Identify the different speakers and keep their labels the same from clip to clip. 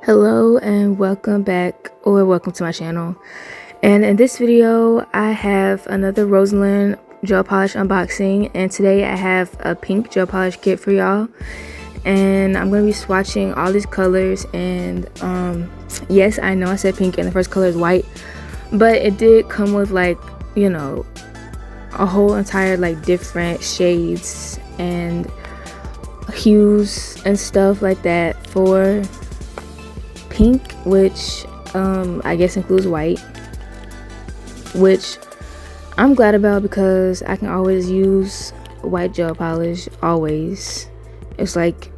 Speaker 1: Hello and welcome back, or welcome to my channel. And in this video I have another Rosalind gel polish unboxing, and today I have a pink gel polish kit for y'all, and I'm going to be swatching all these colors. And yes, I know I said pink and the first color is white, but it did come with, like, you know, a whole entire like different shades and hues and stuff like that for pink, which I guess includes white, which I'm glad about because I can always use white gel polish. Always, it's like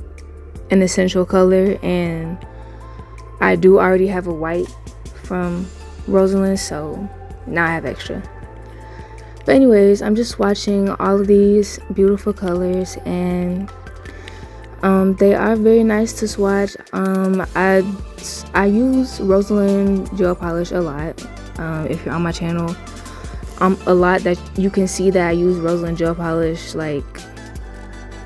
Speaker 1: an essential color, and I do already have a white from Rosalind, so now I have extra. But anyways, I'm just swatching all of these beautiful colors, and they are very nice to swatch. I use Rosalind gel polish a lot. If you're on my channel, a lot that you can see that I use Rosalind gel polish like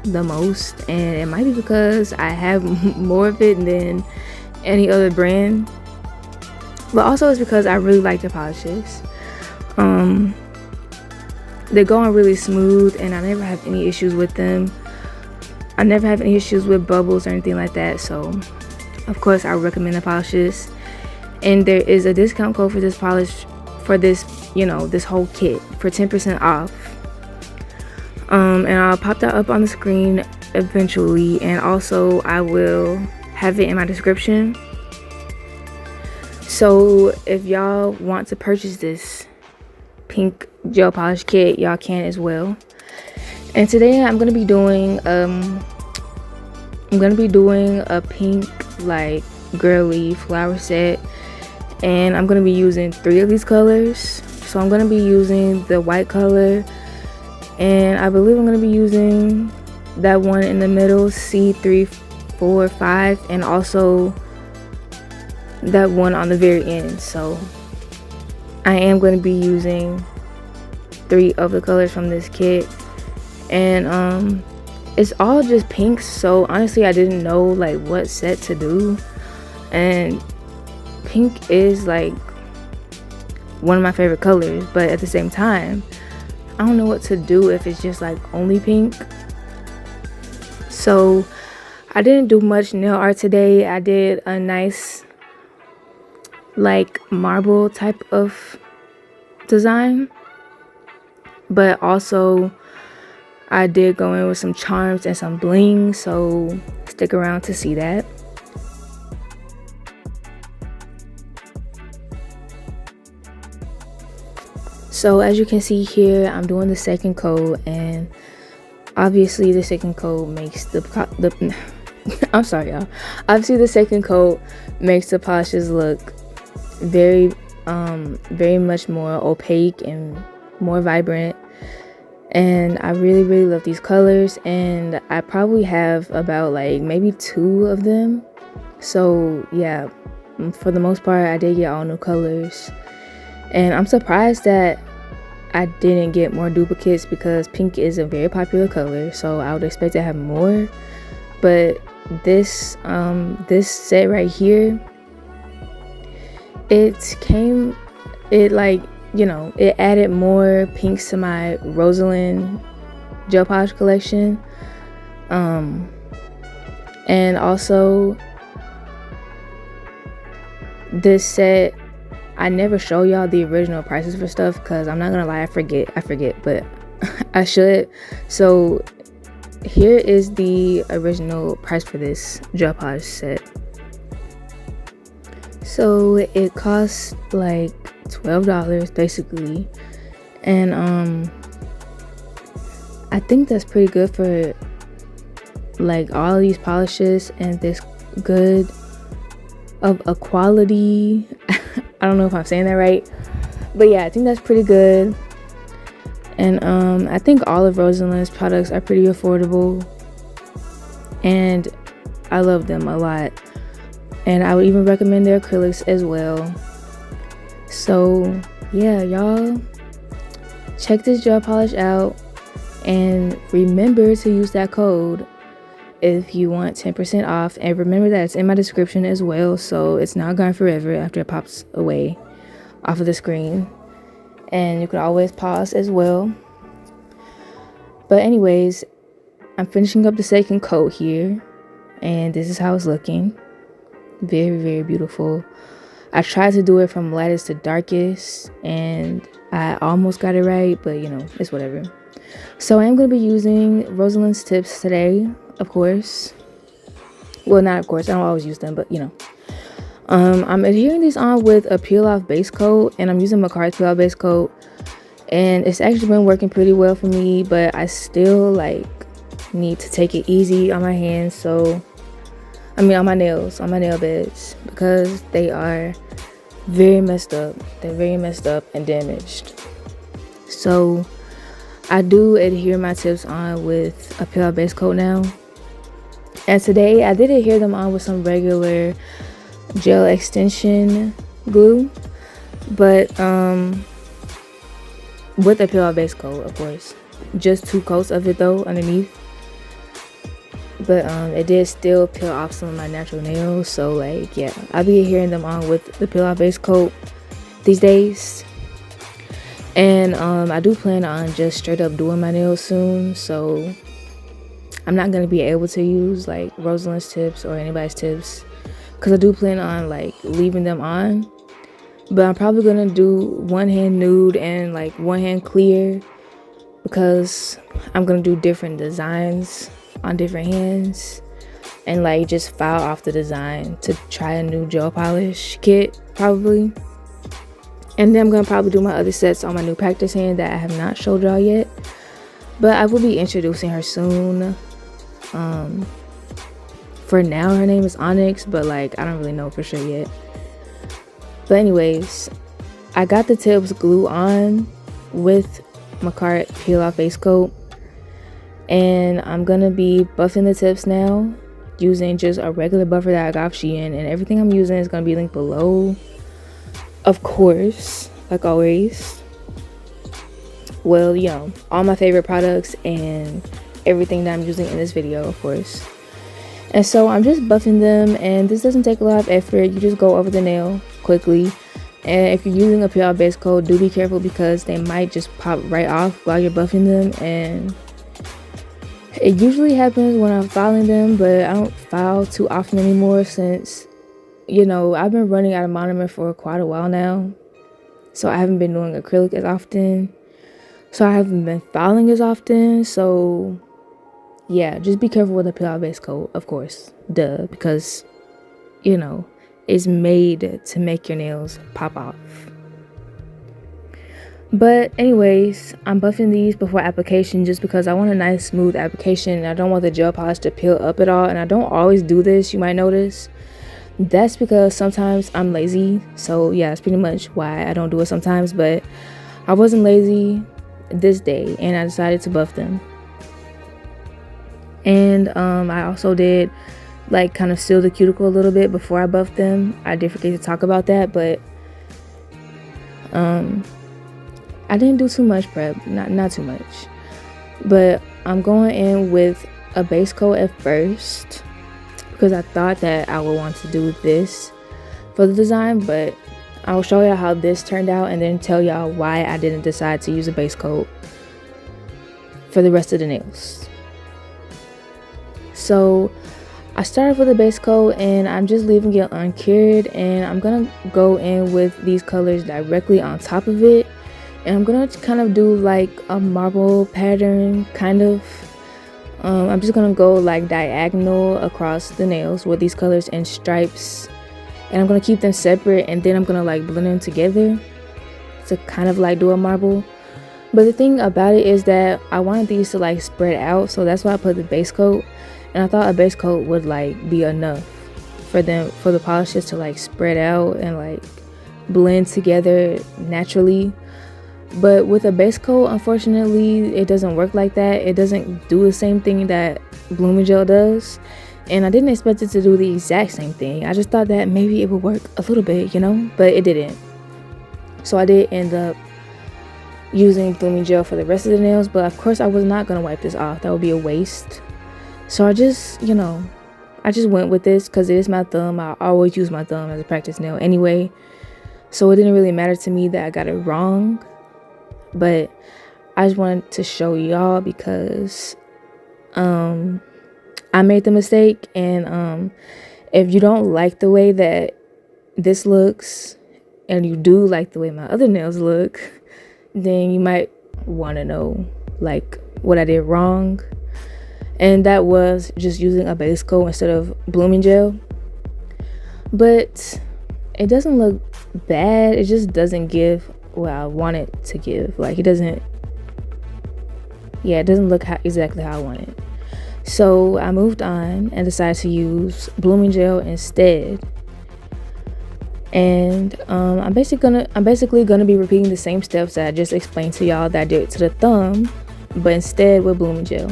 Speaker 1: the most, and it might be because I have more of it than any other brand, but also it's because I really like the polishes. They go on really smooth, and I never have any issues with them. I never have any issues with bubbles or anything like that, so of course I would recommend the polishes. And there is a discount code for this polish, for this, you know, this whole kit, for 10% off. And I'll pop that up on the screen eventually, and also I will have it in my description. So if y'all want to purchase this pink gel polish kit, y'all can as well. And today I'm gonna be doing a pink like girly flower set, and I'm gonna be using 3 of these colors. So I'm gonna be using the white color, and I believe I'm gonna be using that one in the middle, C345, and also that one on the very end. So I am going to be using 3 of the colors from this kit, and it's all just pinks, so honestly I didn't know like what set to do. And pink is like one of my favorite colors, but at the same time I don't know what to do if it's just like only pink. So I didn't do much nail art today. I did a nice like marble type of design, but also I did go in with some charms and some bling, so stick around to see that. So as you can see here, I'm doing the second coat, and obviously the second coat makes the I'm sorry y'all, obviously the second coat makes the polishes look very much more opaque and more vibrant. And I really love these colors, and I probably have about like maybe 2 of them. So yeah, for the most part I did get all new colors, and I'm surprised that I didn't get more duplicates because pink is a very popular color, so I would expect to have more. But this set right here, it like, you know, it added more pinks to my Rosalind gel polish collection. And also this set, I never show y'all the original prices for stuff because I'm not gonna lie, I forget, but I should. So here is the original price for this gel polish set. So it costs like $12 basically, and I think that's pretty good for like all of these polishes and this good of a quality. I don't know if I'm saying that right, but yeah, I think that's pretty good. And I think all of Rosalind's products are pretty affordable, and I love them a lot, and I would even recommend their acrylics as well. So yeah, y'all, check this gel polish out, and remember to use that code if you want 10% off. And remember that it's in my description as well, so it's not gone forever after it pops away off of the screen. And you can always pause as well. But anyways, I'm finishing up the second coat here, and this is how it's looking. Very, very beautiful. I tried to do it from lightest to darkest, and I almost got it right, but you know, it's whatever. So I am going to be using Rosalind's tips today, of course. Well, not of course, I don't always use them, but you know. I'm adhering these on with a peel off base coat, and I'm using Makar's peel off base coat, and it's actually been working pretty well for me, but I still like need to take it easy on my hands, so on my nails, on my nail beds, because they are very messed up. They're very messed up and damaged. So I do adhere my tips on with a peel off base coat now. And today I did adhere them on with some regular gel extension glue, but with a peel off base coat, of course. Just 2 coats of it though underneath. But it did still peel off some of my natural nails, so like yeah, I'll be adhering them on with the peel off base coat these days. And I do plan on just straight up doing my nails soon, so I'm not gonna be able to use like Rosalind's tips or anybody's tips, because I do plan on like leaving them on, but I'm probably gonna do one hand nude and like one hand clear, because I'm gonna do different designs on different hands and like just file off the design to try a new gel polish kit probably. And then I'm gonna probably do my other sets on my new practice hand that I have not showed y'all yet, but I will be introducing her soon. For now her name is Onyx, but like I don't really know for sure yet. But anyways, I got the tips glue on with Makar peel off base coat, and I'm gonna be buffing the tips now using just a regular buffer that I got off Shein, and everything I'm using is gonna be linked below, of course, like always. Well, you know, all my favorite products and everything that I'm using in this video, of course. And so I'm just buffing them, and this doesn't take a lot of effort. You just go over the nail quickly, and if you're using a peel off base coat, do be careful because they might just pop right off while you're buffing them. And it usually happens when I'm filing them, but I don't file too often anymore since, you know, I've been running out of monomer for quite a while now, so I haven't been doing acrylic as often, so I haven't been filing as often. So yeah, just be careful with the peel off base coat, of course, duh, because you know it's made to make your nails pop off. But anyways, I'm buffing these before application just because I want a nice smooth application, and I don't want the gel polish to peel up at all. And I don't always do this, you might notice. That's because sometimes I'm lazy, so yeah, that's pretty much why I don't do it sometimes. But I wasn't lazy this day, and I decided to buff them. And I also did like kind of seal the cuticle a little bit before I buffed them. I did forget to talk about that, but I didn't do too much prep, not too much. But I'm going in with a base coat at first because I thought that I would want to do this for the design, but I'll show y'all how this turned out and then tell y'all why I didn't decide to use a base coat for the rest of the nails. So I started with a base coat, and I'm just leaving it uncured, and I'm gonna go in with these colors directly on top of it, and I'm gonna kind of do like a marble pattern kind of. I'm just gonna go like diagonal across the nails with these colors and stripes, and I'm gonna keep them separate, and then I'm gonna like blend them together to kind of like do a marble. But the thing about it is that I wanted these to like spread out, so that's why I put the base coat. And I thought a base coat would like be enough for the polishes to like spread out and like blend together naturally. But with a base coat, unfortunately, it doesn't work like that. It doesn't do the same thing that blooming gel does, and I didn't expect it to do the exact same thing. I just thought that maybe it would work a little bit, you know, but it didn't. So I did end up using blooming gel for the rest of the nails, but of course I was not going to wipe this off. That would be a waste. So I just, I just went with this because it is my thumb. I always use my thumb as a practice nail anyway. So it didn't really matter to me that I got it wrong. But I just wanted to show y'all because I made the mistake. And if you don't like the way that this looks and you do like the way my other nails look, then you might want to know like what I did wrong. And that was just using a base coat instead of blooming gel. But it doesn't look bad. It just doesn't give what I want it to give. Like it doesn't look exactly how I want it. So I moved on and decided to use blooming gel instead. And I'm basically gonna be repeating the same steps that I just explained to y'all that I did to the thumb, but instead with blooming gel.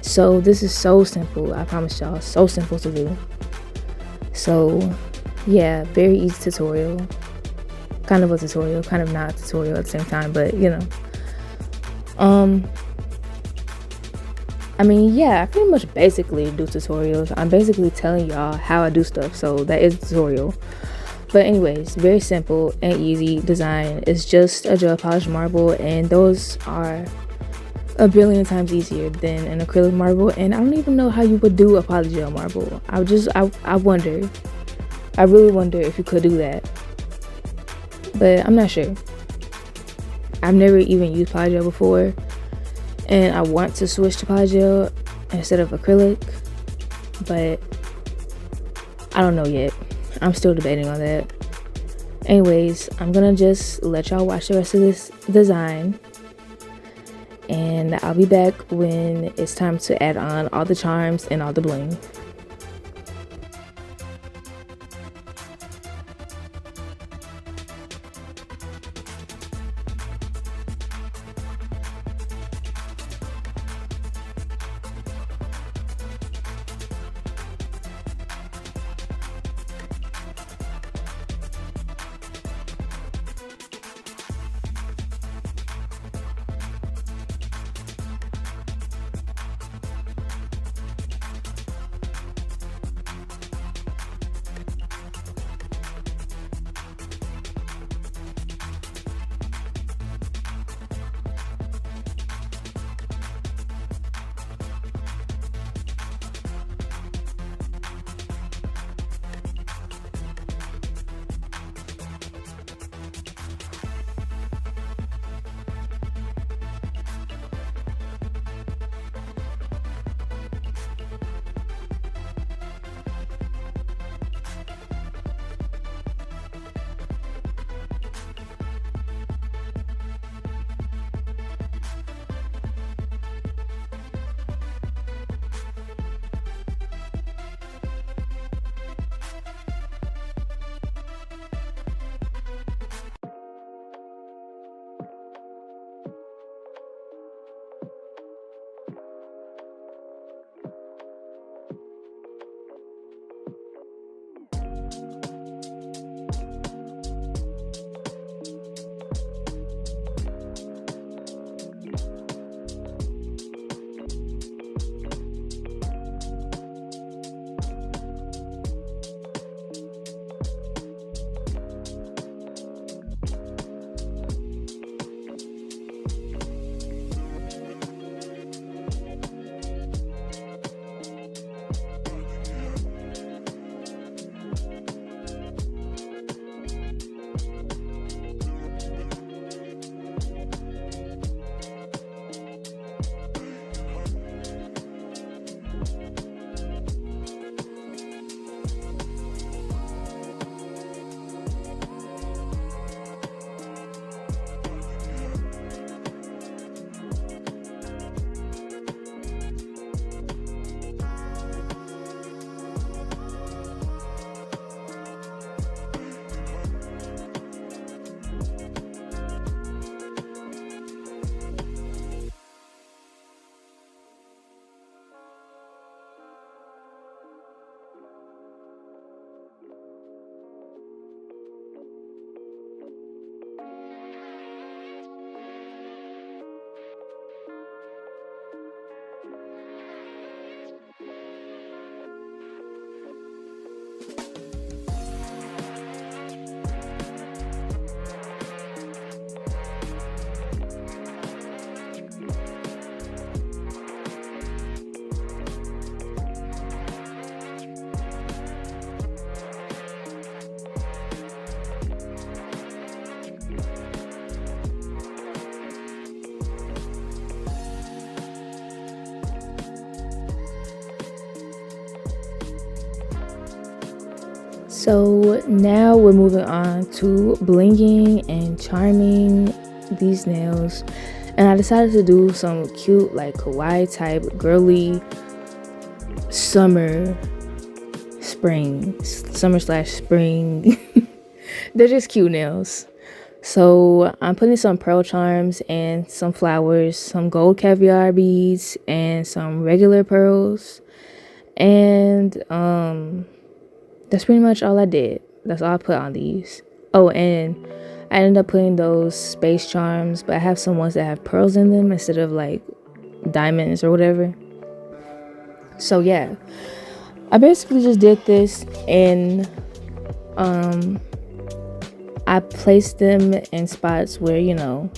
Speaker 1: So this is so simple. I promise y'all, so simple to do. So yeah, very easy tutorial. Kind of a tutorial, kind of not a tutorial at the same time, but I mean, yeah, I pretty much basically do tutorials. I'm basically telling y'all how I do stuff, so that is a tutorial. But anyways, very simple and easy design. It's just a gel polish marble, and those are a billion times easier than an acrylic marble. And I don't even know how you would do a poly gel marble. I wonder. I really wonder if you could do that. But I'm not sure. I've never even used poly gel before. And I want to switch to poly gel instead of acrylic. But I don't know yet. I'm still debating on that. Anyways, I'm gonna just let y'all watch the rest of this design. And I'll be back when it's time to add on all the charms and all the bling. So now we're moving on to blinging and charming these nails, and I decided to do some cute like kawaii type girly summer slash spring they're just cute nails. So I'm putting some pearl charms and some flowers, some gold caviar beads, and some regular pearls, and that's pretty much all I did. That's all I put on these. Oh, and I ended up putting those space charms, but I have some ones that have pearls in them instead of like diamonds or whatever. So yeah, I basically just did this, and I placed them in spots where, you know,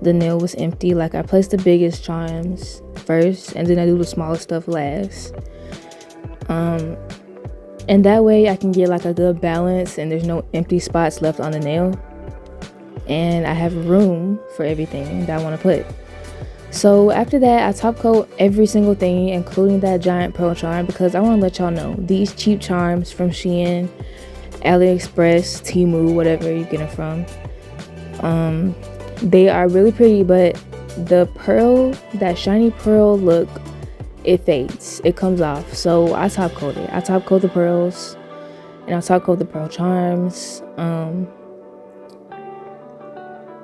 Speaker 1: the nail was empty. Like I placed the biggest charms first, and then I do the smallest stuff last. And that way I can get like a good balance and there's no empty spots left on the nail, and I have room for everything that I want to put. So after that, I top coat every single thing, including that giant pearl charm, because I want to let y'all know these cheap charms from Shein, AliExpress, Temu, whatever you get it from, they are really pretty, but the pearl, that shiny pearl look, it fades, it comes off. So I top coat it. I top coat the pearls, and I top coat the pearl charms.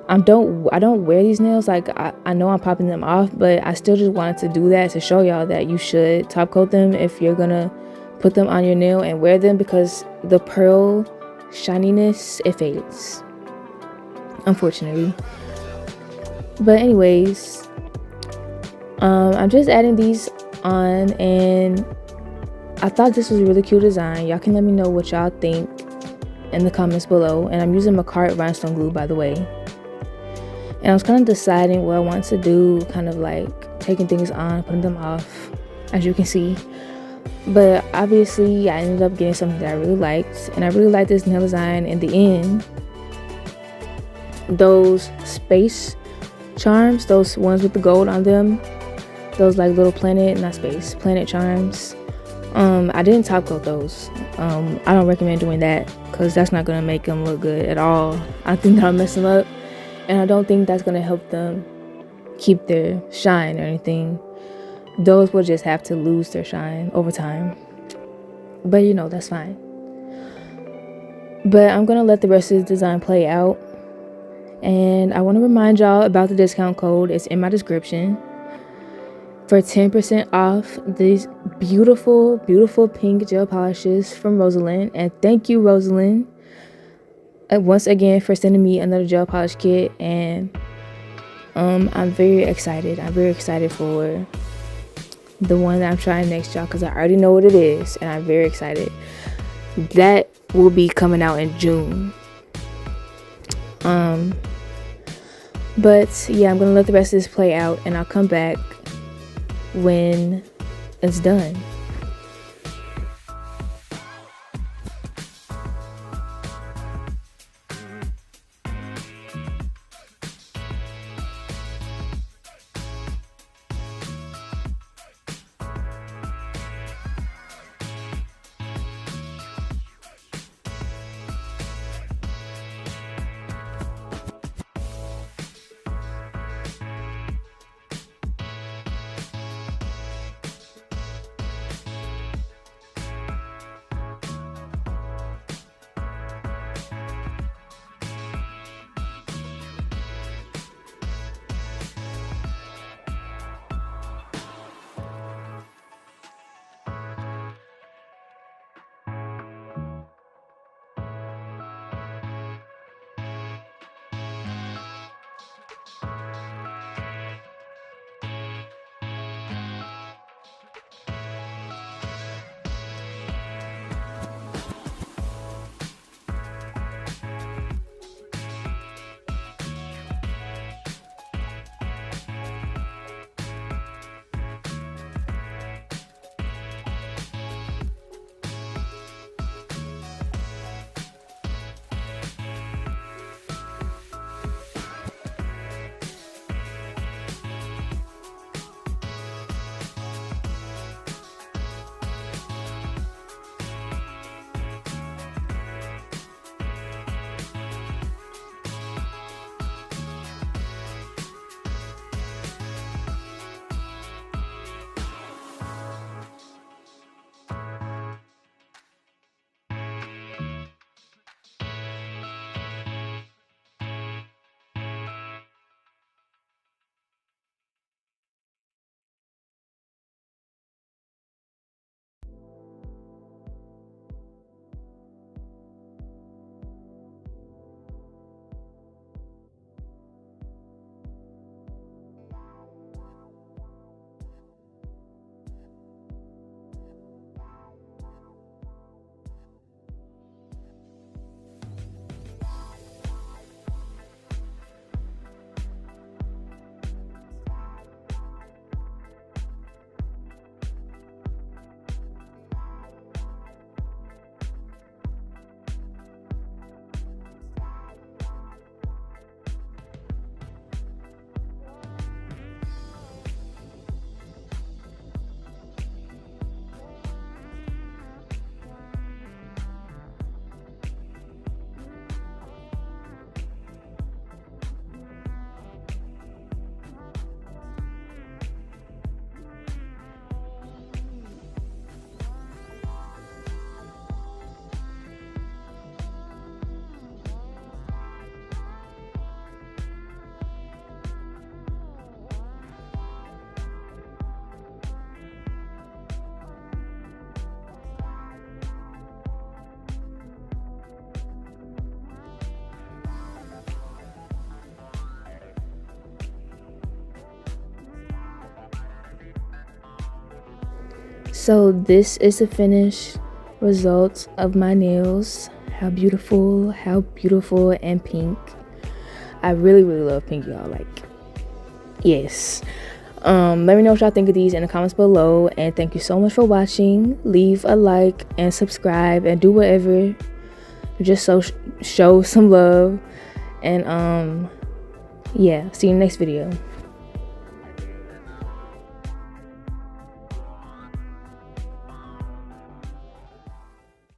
Speaker 1: I don't wear these nails, like I know I'm popping them off, but I still just wanted to do that to show y'all that you should top coat them if you're gonna put them on your nail and wear them, because the pearl shininess, it fades, unfortunately. But anyways, I'm just adding these on, and I thought this was a really cute design. Y'all can let me know what y'all think in the comments below. And I'm using Macart rhinestone glue, by the way. And I was kind of deciding what I want to do, kind of like taking things on, putting them off, as you can see. But obviously I ended up getting something that I really liked, and I really liked this nail design in the end. Those space charms, those ones with the gold on them, those like little planet charms, I didn't top coat those. I don't recommend doing that, because that's not gonna make them look good at all. I think that'll mess them up, and I don't think that's gonna help them keep their shine or anything. Those will just have to lose their shine over time, but you know, that's fine. But I'm gonna let the rest of the design play out, and I want to remind y'all about the discount code. It's in my description for 10% off these beautiful pink gel polishes from Rosalind. And thank you, Rosalind, once again for sending me another gel polish kit. And I'm very excited for the one that I'm trying next, y'all, because I already know what it is, and I'm very excited. That will be coming out in June. But yeah, I'm gonna let the rest of this play out, and I'll come back when it's done. So this is the finished result of my nails. How beautiful and pink. I really love pink, y'all. Like, yes. Let me know what y'all think of these in the comments below, and thank you so much for watching. Leave a like and subscribe and do whatever, just so show some love. And yeah, see you in the next video.